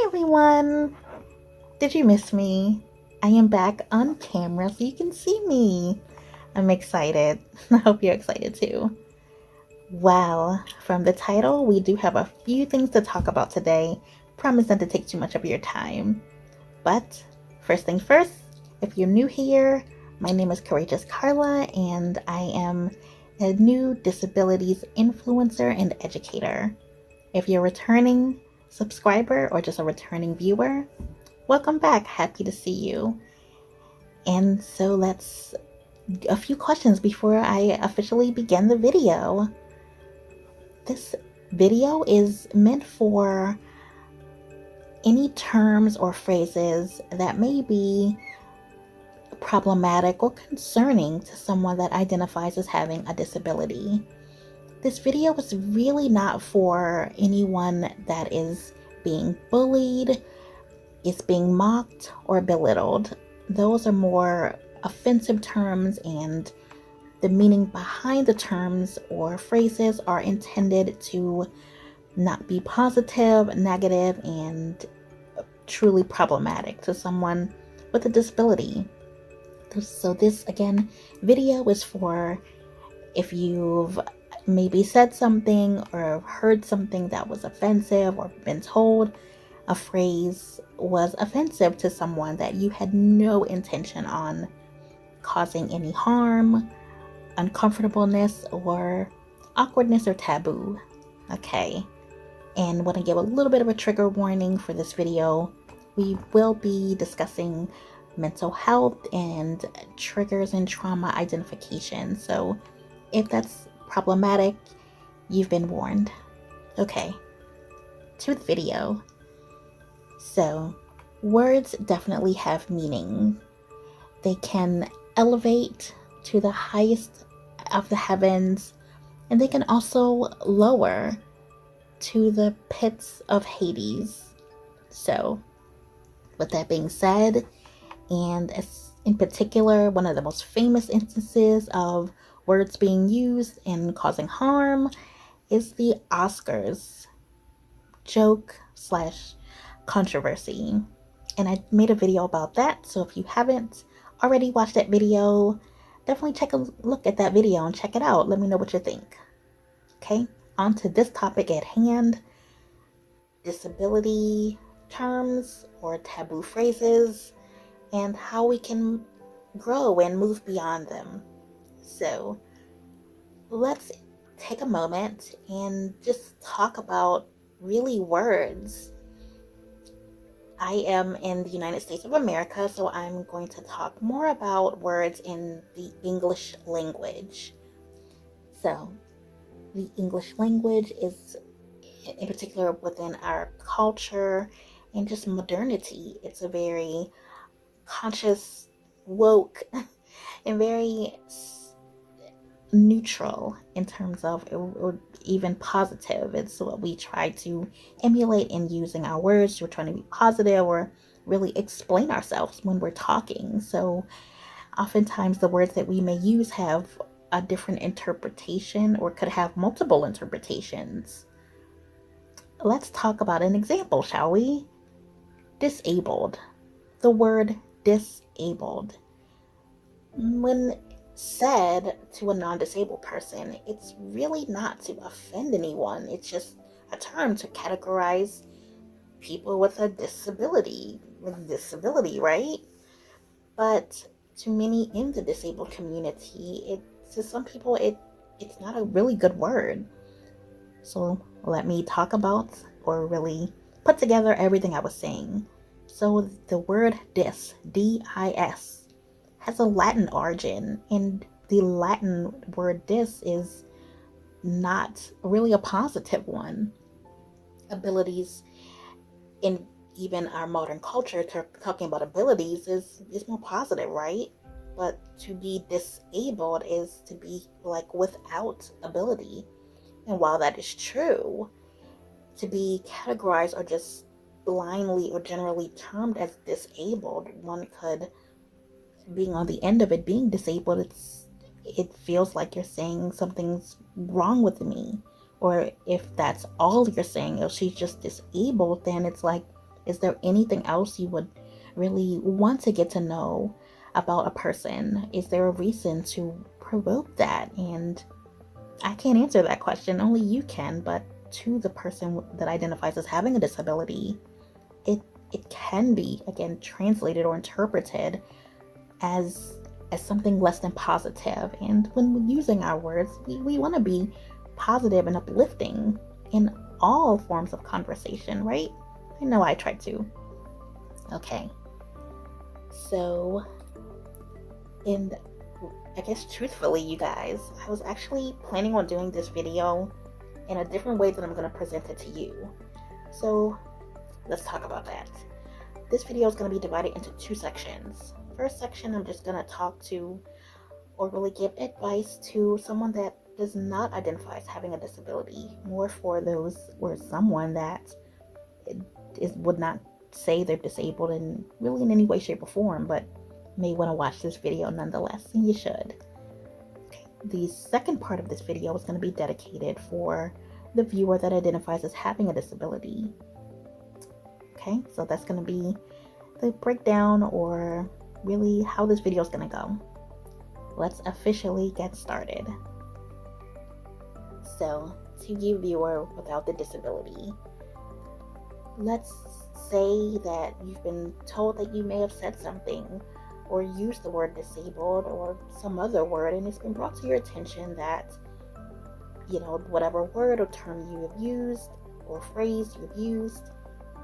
everyone! Did you miss me? I am back on camera so you can see me. I'm excited. I hope you're excited too. Well, from the title, we do have a few things to talk about today. Promise not to take too much of your time. But first things first, if you're new here, my name is Courageous Carla and I am a new disabilities influencer and educator. If you're a returning subscriber or just a returning viewer, welcome back. Happy to see you. And so let's a few questions before I officially begin the video. This video is meant for any terms or phrases that may be problematic or concerning to someone that identifies as having a disability. This video is really not for anyone that is being bullied, is being mocked, or belittled. Those are more offensive terms, and the meaning behind the terms or phrases are intended to not be positive, negative, and truly problematic to someone with a disability. So this, again, video is for if you've maybe said something or heard something that was offensive or been told a phrase was offensive to someone that you had no intention on causing any harm, uncomfortableness, or awkwardness or taboo. Okay. And want to give a little bit of a trigger warning for this video. We will be discussing mental health and triggers and trauma identification. So if that's problematic, you've been warned. Okay, to the video. So, words definitely have meaning. They can elevate to the highest of the heavens, and they can also lower to the pits of Hades. So, with that being said, and in particular, one of the most famous instances of words being used and causing harm is the Oscars joke slash controversy. And I made a video about that, so if you haven't already watched that video, definitely take a look at that video and check it out. Let me know what you think. Okay, on to this topic at hand: disability terms or taboo phrases and how we can grow and move beyond them. So let's take a moment and just talk about really words. I am in the United States of America, so I'm going to talk more about words in the English language. So the English language is, in particular within our culture and just modernity, it's a very conscious, woke, and very neutral in terms of, or even positive. It's what we try to emulate in using our words. We're trying to be positive or really explain ourselves when we're talking. So oftentimes the words that we may use have a different interpretation or could have multiple interpretations. Let's talk about an example, shall we? Disabled. The word disabled, when said to a non-disabled person, it's really not to offend anyone. It's just a term to categorize people with a disability, right? But to many in the disabled community, to some people, it's not a really good word. So let me talk about, or really put together everything I was saying. So the word dis, D-I-S, has a Latin origin, and the Latin word dis is not really a positive one. Abilities in even our modern culture, talking about abilities is more positive, right? But to be disabled is to be like without ability. And while that is true, to be categorized or just blindly or generally termed as disabled, one could, being on the end of it, being disabled, it feels like you're saying something's wrong with me. Or if that's all you're saying, if she's just disabled, then it's like Is there anything else you would really want to get to know about a person? Is there a reason to provoke that? And I can't answer that question, only you can, but to the person that identifies as having a disability, it can be, again, translated or interpreted as something less than positive. And when using our words, we want to be positive and uplifting in all forms of conversation, right? I know I try to. Okay. So, and I guess truthfully, you guys, I was actually planning on doing this video in a different way than I'm going to present it to you. So let's talk about that. This video is going to be divided into two sections. First section, I'm just going to talk to or really give advice to someone that does not identify as having a disability, more for those or someone that would not say they're disabled in really in any way, shape, or form, but may want to watch this video nonetheless, and you should. Okay. The second part of this video is going to be dedicated for the viewer that identifies as having a disability. Okay, so that's going to be the breakdown, or really how this video is going to go. Let's officially get started. So, to you viewer without the disability, let's say that you've been told that you may have said something or used the word disabled or some other word, and it's been brought to your attention that, you know, whatever word or term you have used or phrase you have used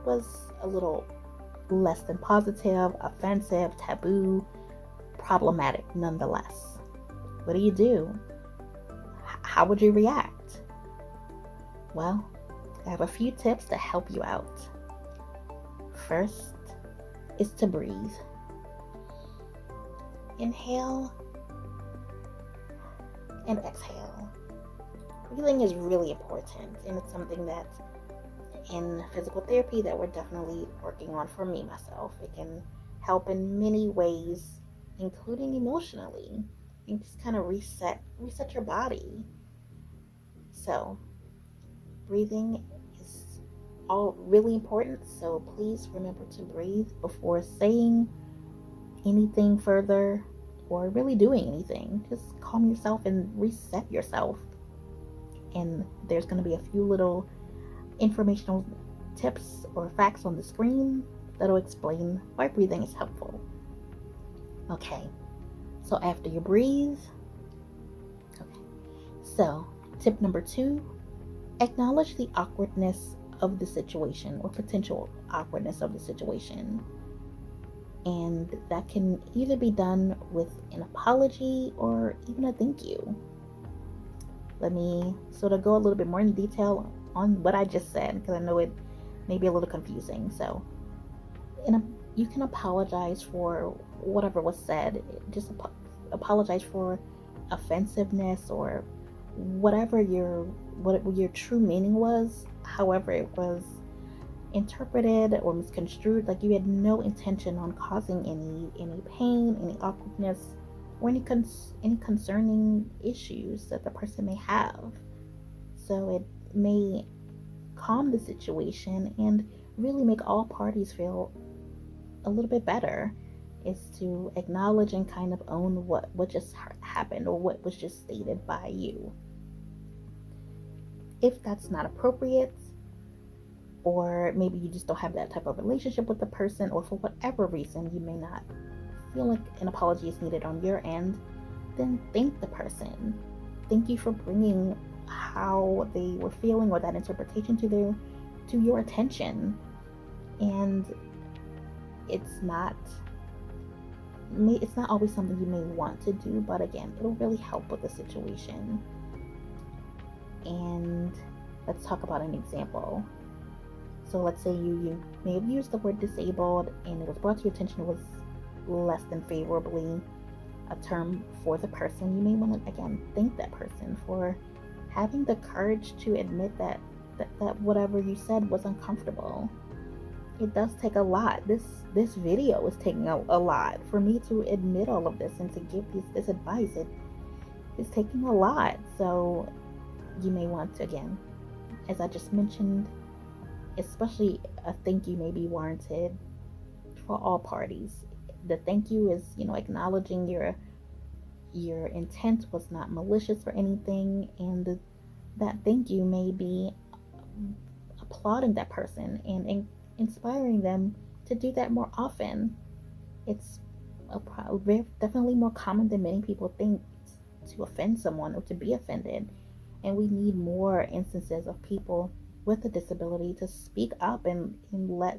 was a little less than positive, offensive, taboo, problematic nonetheless. What do? How would you react? Well, I have a few tips to help you out. First is to breathe. Inhale and exhale. Breathing is really important, and it's something that in physical therapy that we're definitely working on for me, myself. It can help in many ways, including emotionally, and just kind of reset your body. So breathing is all really important, so please remember to breathe before saying anything further or really doing anything. Just calm yourself and reset yourself. And there's going to be a few little informational tips or facts on the screen that'll explain why breathing is helpful. Okay, so after you breathe, so tip number 2, acknowledge the awkwardness of the situation or potential awkwardness of the situation. And that can either be done with an apology or even a thank you. Let me sort of go a little bit more in detail on what I just said, because I know it may be a little confusing. So you can apologize for whatever was said. Just apologize for offensiveness or whatever your true meaning was, however it was interpreted or misconstrued. Like, you had no intention on causing any pain, any awkwardness, or any concerning issues that the person may have. So it may calm the situation and really make all parties feel a little bit better, is to acknowledge and kind of own what just happened or what was just stated by you. If that's not appropriate, or maybe you just don't have that type of relationship with the person, or for whatever reason you may not feel like an apology is needed on your end, then thank the person. Thank you for bringing how they were feeling or that interpretation to your attention. And it's not always something you may want to do, but again, it'll really help with the situation. And let's talk about an example. So let's say you may have used the word disabled and it was brought to your attention it was less than favorably a term for the person. You may want to, again, thank that person for having the courage to admit that whatever you said was uncomfortable. It does take a lot. This video is taking a lot for me to admit all of this and to give this advice. It's taking a lot. So you may want to, again, as I just mentioned, especially a thank you may be warranted for all parties. The thank you is, acknowledging your intent was not malicious or anything, and that thank you may be applauding that person and inspiring them to do that more often. It's definitely more common than many people think to offend someone or to be offended. And we need more instances of people with a disability to speak up and let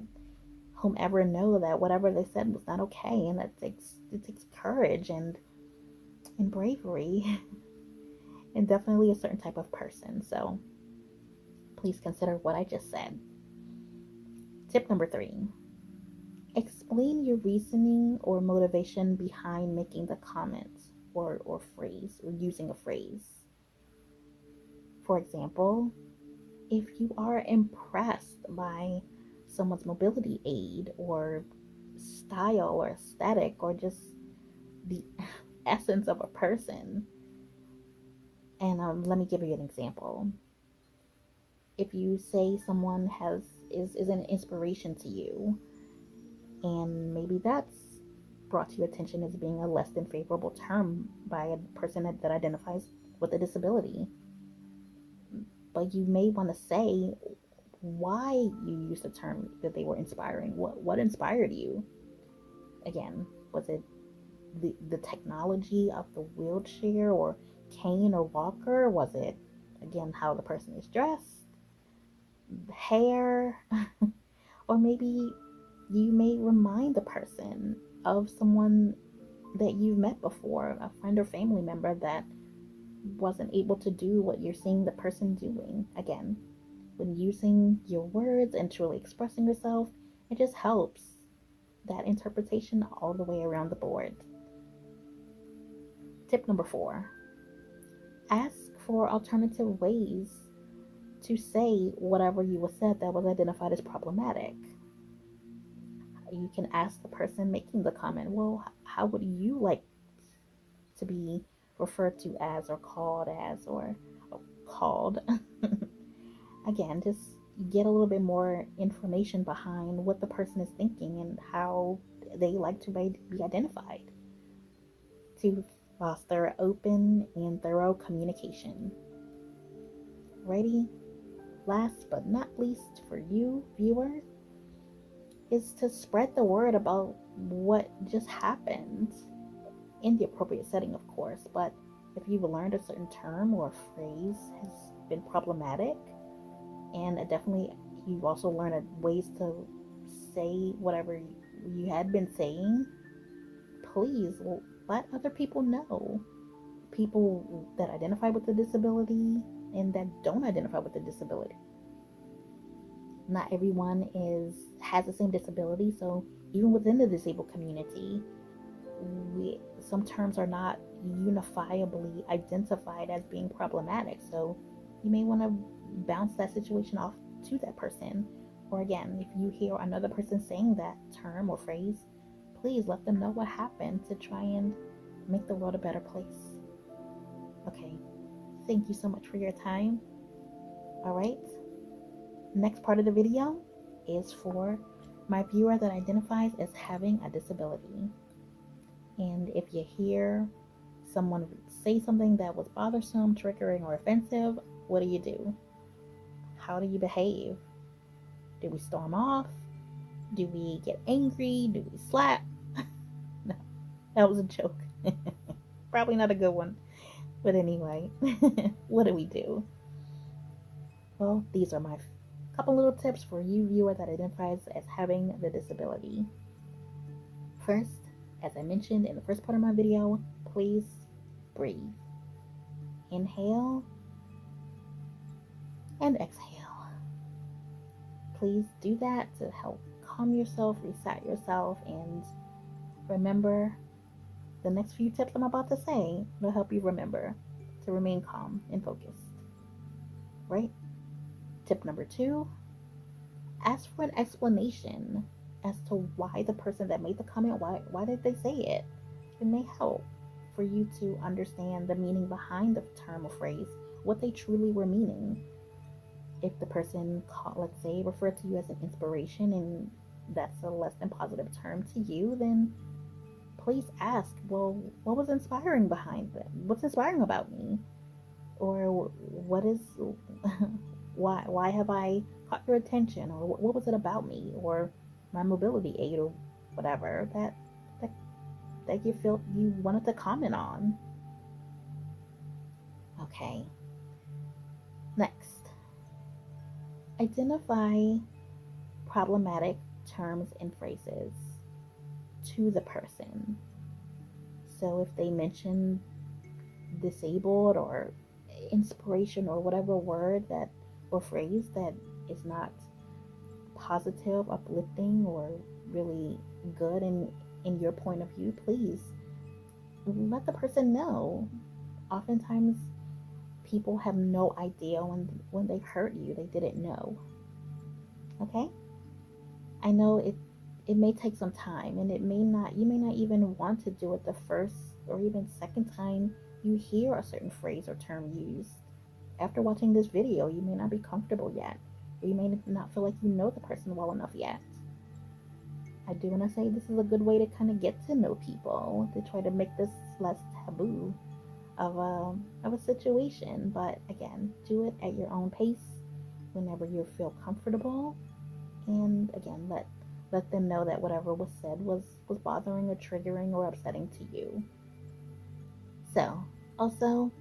whomever know that whatever they said was not okay. And it takes courage and bravery and definitely a certain type of person. So please consider what I just said. Tip number 3: explain your reasoning or motivation behind making the comment or phrase or using a phrase. For example, if you are impressed by someone's mobility aid or style or aesthetic or just the essence of a person, and let me give you an example. If you say someone is an inspiration to you, and maybe that's brought to your attention as being a less than favorable term by a person that identifies with a disability, but you may want to say why you used the term that they were inspiring. What inspired you? Again, was it the technology of the wheelchair or cane or walker? Was it, again, how the person is dressed, hair? Or maybe you may remind the person of someone that you've met before, a friend or family member that wasn't able to do what you're seeing the person doing. Again, when using your words and truly expressing yourself, it just helps that interpretation all the way around the board. Tip number 4: ask for alternative ways to say whatever you was said that was identified as problematic. You can ask the person making the comment, well, how would you like to be referred to as or called? Again, just get a little bit more information behind what the person is thinking and how they like to be identified, to foster open and thorough communication. Ready? Last but not least, for you, viewer, is to spread the word about what just happened in the appropriate setting, of course. But if you've learned a certain term or phrase has been problematic, and definitely you've also learned ways to say whatever you had been saying, please let other people know. People that identify with a disability and that don't identify with a disability. Not everyone has the same disability, so even within the disabled community, some terms are not unifiably identified as being problematic. So you may want to bounce that situation off to that person. Or again, if you hear another person saying that term or phrase, please let them know what happened to try and make the world a better place. Okay, thank you so much for your time. All right, next part of the video is for my viewer that identifies as having a disability. And if you hear someone say something that was bothersome, triggering, or offensive, what do? How do you behave? Do we storm off? Do we get angry? Do we slap? No, that was a joke. Probably not a good one. But anyway, what do we do? Well, these are my couple little tips for you, viewer that identifies as having the disability. First, as I mentioned in the first part of my video, please breathe. Inhale and exhale. Please do that to help calm yourself, reset yourself, and remember the next few tips I'm about to say will help you remember to remain calm and focused. Right? Tip number 2, ask for an explanation as to why the person that made the comment, why did they say it? It may help for you to understand the meaning behind the term or phrase, what they truly were meaning. If the person, let's say, referred to you as an inspiration and that's a less than positive term to you, then please ask, well, what was inspiring behind it? What's inspiring about me? Or what is, why have I caught your attention? Or what was it about me? Or my mobility aid or whatever that, that you felt you wanted to comment on. Okay, next, identify problematic terms and phrases to the person. So if they mention disabled or inspiration or whatever word that or phrase that is not positive, uplifting, or really good in your point of view, please let the person know. Oftentimes people have no idea when they hurt you, they didn't know. Okay? I know it may take some time, and it may not you may not even want to do it the first or even second time you hear a certain phrase or term used. After watching this video, you may not be comfortable yet, or you may not feel like you know the person well enough yet. I do want to say this is a good way to kind of get to know people, to try to make this less taboo of a situation. But again, do it at your own pace whenever you feel comfortable, and again, let them know that whatever was said was bothering or triggering or upsetting to you. So, also,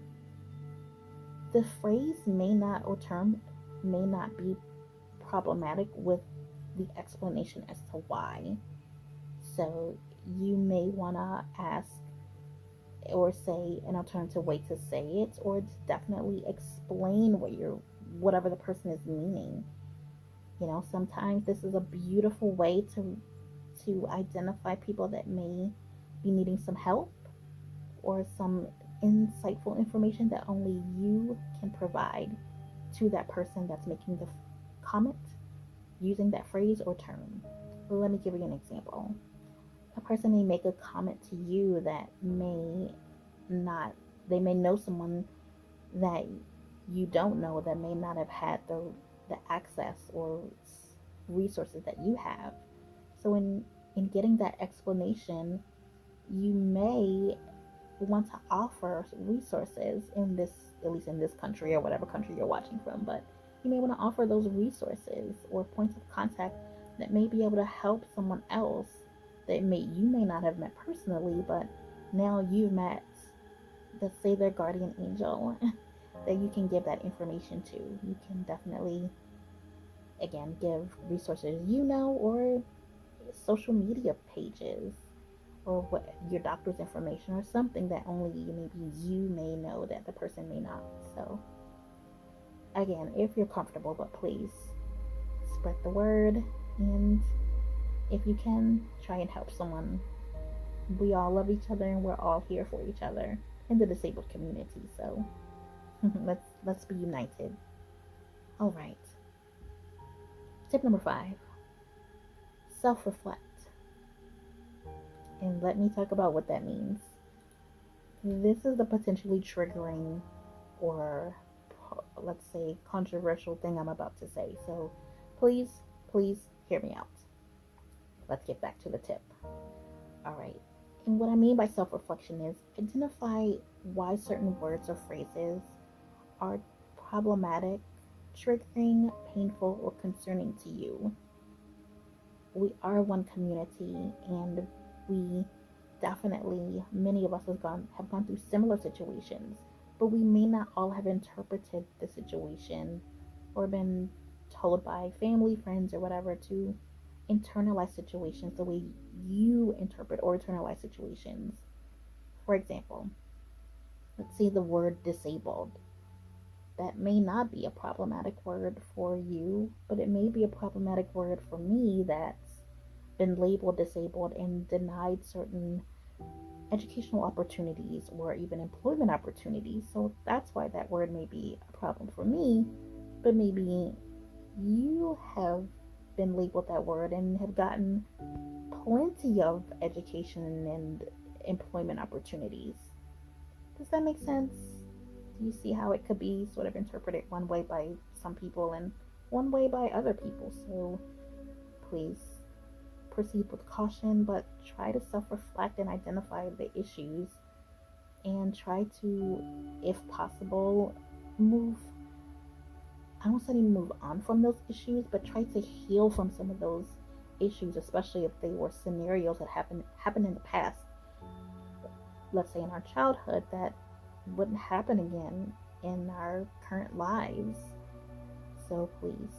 the phrase may not or term may not be problematic with the explanation as to why. So, you may want to ask or say an alternative way to say it, or definitely explain whatever the person is meaning. You know, sometimes this is a beautiful way to identify people that may be needing some help or some insightful information that only you can provide to that person that's making the comment using that phrase or term. Let me give you an example. A person may make a comment to you that may not, they may know someone that you don't know that may not have had the access or resources that you have. So in getting that explanation, you may want to offer resources in this, at least in this country or whatever country you're watching from, but you may want to offer those resources or points of contact that may be able to help someone else that you may not have met personally, but now you've met, let's say, their guardian angel that you can give that information to. You can definitely, again, give resources or social media pages, or what your doctor's information, or something that only maybe you may know that the person may not. So again, if you're comfortable, but please spread the word, and if you can, try and help someone. We all love each other, and we're all here for each other in the disabled community. So let's be united. All right. Tip number 5: self-reflect. And let me talk about what that means. This is the potentially triggering or, let's say, controversial thing I'm about to say. So please, please hear me out. Let's get back to the tip. All right. And what I mean by self reflection is identify why certain words or phrases are problematic, triggering, painful, or concerning to you. We are one community, and we definitely, many of us have gone through similar situations, but we may not all have interpreted the situation or been told by family, friends, or whatever to internalize situations the way you interpret or internalize situations. For example, let's say the word disabled. That may not be a problematic word for you, but it may be a problematic word for me that's been labeled disabled and denied certain educational opportunities or even employment opportunities. So that's why that word may be a problem for me, but maybe you have been labeled that word and have gotten plenty of education and employment opportunities. Does that make sense? Do you see how it could be sort of interpreted one way by some people and one way by other people. So please proceed with caution, but try to self reflect and identify the issues and try to, if possible, move. I don't say move on from those issues, but try to heal from some of those issues, especially if they were scenarios that happened in the past. Let's say in our childhood, that wouldn't happen again in our current lives. So please,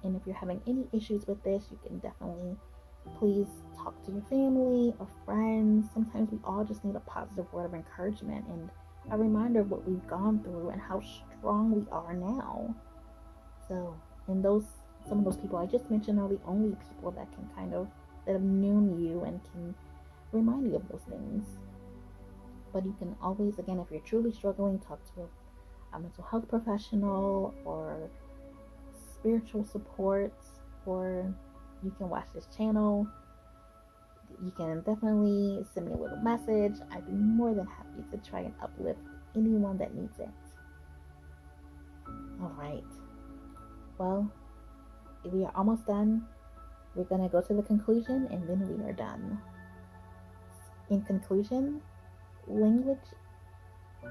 and if you're having any issues with this, you can definitely please talk to your family or friends. Sometimes we all just need a positive word of encouragement and a reminder of what we've gone through and how strong we are now. So, and some of those people I just mentioned are the only people that can that have known you and can remind you of those things. But you can always, again, if you're truly struggling, talk to a mental health professional or spiritual support, or you can watch this channel. You can definitely send me a little message. I'd be more than happy to try and uplift anyone that needs it. All right. Well, we are almost done. We're going to go to the conclusion and then we are done. In conclusion, language,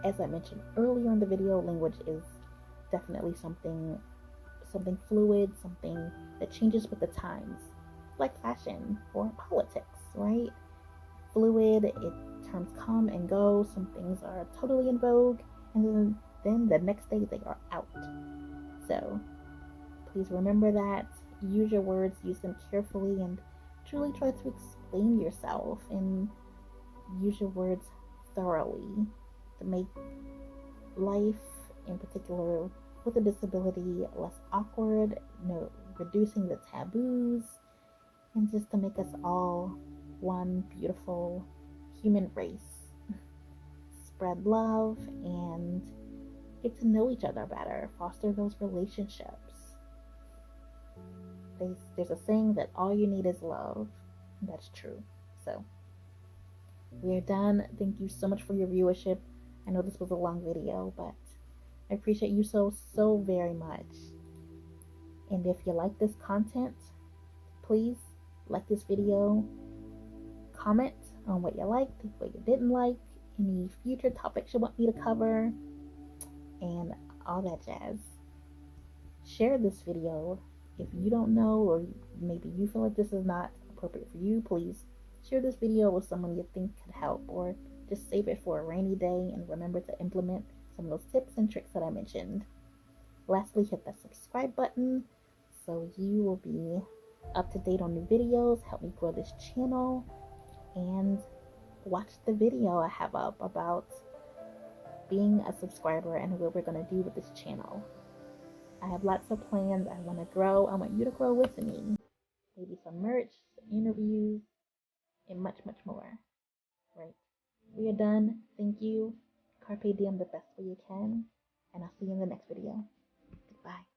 as I mentioned earlier in the video, language is definitely something fluid, something that changes with the times, like fashion or politics, right? Fluid, terms come and go. Some things are totally in vogue, and then the next day they are out. So please remember that. Use your words, use them carefully, and truly try to explain yourself and use your words thoroughly to make life, in particular with a disability, less awkward, reducing the taboos, and just to make us all one beautiful human race. Spread love and get to know each other better, foster those relationships. There's a saying that all you need is love. That's true. So we are done. Thank you so much for your viewership. I know this was a long video, but I appreciate you so very much. And if you like this content, please like this video, comment on what you liked, what you didn't like, any future topics you want me to cover, and all that jazz. Share this video. If you don't know, or maybe you feel like this is not appropriate for you, please share this video with someone you think could help, or just save it for a rainy day and remember to implement some of those tips and tricks that I mentioned. Lastly, hit that subscribe button so you will be up to date on new videos, help me grow this channel, and watch the video I have up about being a subscriber and what we're going to do with this channel. I have lots of plans. I want to grow. I want you to grow with me. Maybe some merch, some interviews, and much more. Right? We are done. Thank you. Carpe diem the best way you can. And I'll see you in the next video. Goodbye.